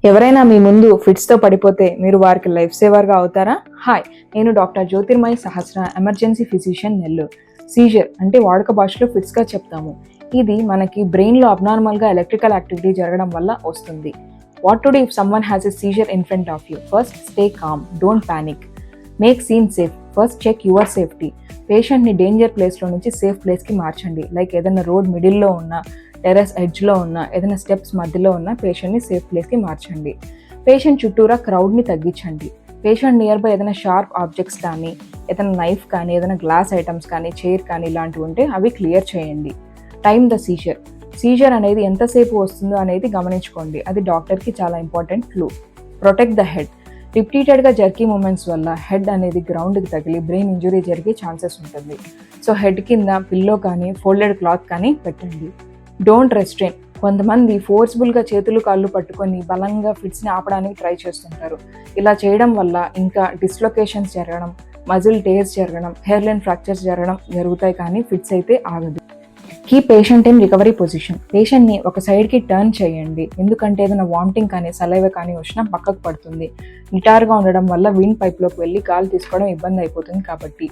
ఎవరైనా మీ ముందు ఫిట్స్తో పడిపోతే మీరు వారికి లైఫ్ సేవర్గా అవుతారా? హాయ్, నేను డాక్టర్ జ్యోతిర్మయి సహస్ర, ఎమర్జెన్సీ ఫిజిషియన్, నెల్లూరు. సీజర్ అంటే వాడుక భాషలో ఫిట్స్గా చెప్తాము. ఇది మనకి బ్రెయిన్లో అబ్నార్మల్గా ఎలక్ట్రికల్ యాక్టివిటీ జరగడం వల్ల వస్తుంది. What to do if someone has a seizure in front of you? First, stay calm, don't panic. Make scene safe. First check your safety. పేషెంట్ని డేంజర్ ప్లేస్లో నుంచి సేఫ్ ప్లేస్కి మార్చండి. లైక్ ఏదైనా రోడ్ మిడిల్లో ఉన్న, టెర్రస్ ఎడ్జ్లో ఉన్న, ఏదైనా స్టెప్స్ మధ్యలో ఉన్న పేషెంట్ని సేఫ్ ప్లేస్కి మార్చండి. పేషెంట్ చుట్టూరా క్రౌడ్ని తగ్గించండి. పేషెంట్ నియర్ బై ఏదైనా షార్ప్ ఆబ్జెక్ట్స్ కానీ, ఏదైనా నైఫ్ కానీ, ఏదైనా గ్లాస్ ఐటమ్స్ కానీ, చైర్ కానీ ఇలాంటివి ఉంటే అవి క్లియర్ చేయండి. Time the seizure. సీజర్ అనేది ఎంతసేపు వస్తుందో అనేది గమనించుకోండి. అది డాక్టర్కి చాలా important clue. Protect the head. రిపీటెడ్గా జర్కీ మూమెంట్స్ వల్ల హెడ్ అనేది గ్రౌండ్కి తగిలి బ్రెయిన్ ఇంజురీ జరిగే ఛాన్సెస్ ఉంటుంది. సో హెడ్ కింద పిల్లో కానీ, ఫోల్డెడ్ క్లాత్ కానీ పెట్టండి. Don't restrain. కొంతమంది ఫోర్స్ఫుల్గా చేతులు కాళ్ళు పట్టుకొని బలంగా ఫిట్స్ని ఆపడానికి ట్రై చేస్తుంటారు. ఇలా చేయడం వల్ల ఇంకా డిస్లొకేషన్స్ జరగడం, మజిల్ టేర్స్ జరగడం, హెయిర్ లైన్ ఫ్రాక్చర్స్ జరుగుతాయి, కానీ ఫిట్స్ అయితే ఆగదు. Keep patient in recovery position. పేషెంట్ని ఒక సైడ్కి టర్న్ చేయండి, ఎందుకంటే ఏదైనా వామిటింగ్ కానీ, సలైవ కానీ వచ్చినా పక్కకు పడుతుంది. నిటారుగా ఉండడం వల్ల విండ్ పైప్లోకి వెళ్ళి గాలి తీసుకోవడం ఇబ్బంది అయిపోతుంది. కాబట్టి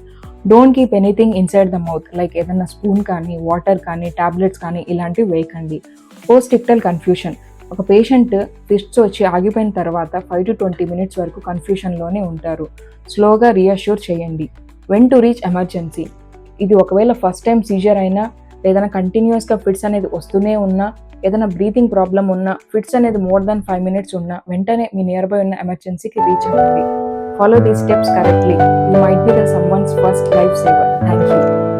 don't keep anything inside the mouth, like ఏదైనా స్పూన్ కానీ, వాటర్ కానీ, టాబ్లెట్స్ కానీ ఇలాంటివి వేయకండి. Post ictal confusion. ఒక పేషెంట్ ఫిట్స్ వచ్చి ఆగిపోయిన తర్వాత 5 to 20 minutes వరకు కన్ఫ్యూషన్లోనే ఉంటారు. స్లోగా రీఅష్యూర్ చేయండి. When to reach emergency. ఇది ఒకవేళ ఫస్ట్ టైం సీజర్ అయినా, ఏదైనా కంటిన్యూస్గా ఫిట్స్ అనేది వస్తూనే ఉన్నా, ఏదైనా బ్రీతింగ్ ప్రాబ్లం ఉన్నా, ఫిట్స్ అనేది more than 5 minutes ఉన్నా, వెంటనే మీ నియర్ బై ఉన్న ఎమర్జెన్సీకి రీచ్ అవ్వండి. Follow these steps correctly. You might be the someone's first life saver. Thank you.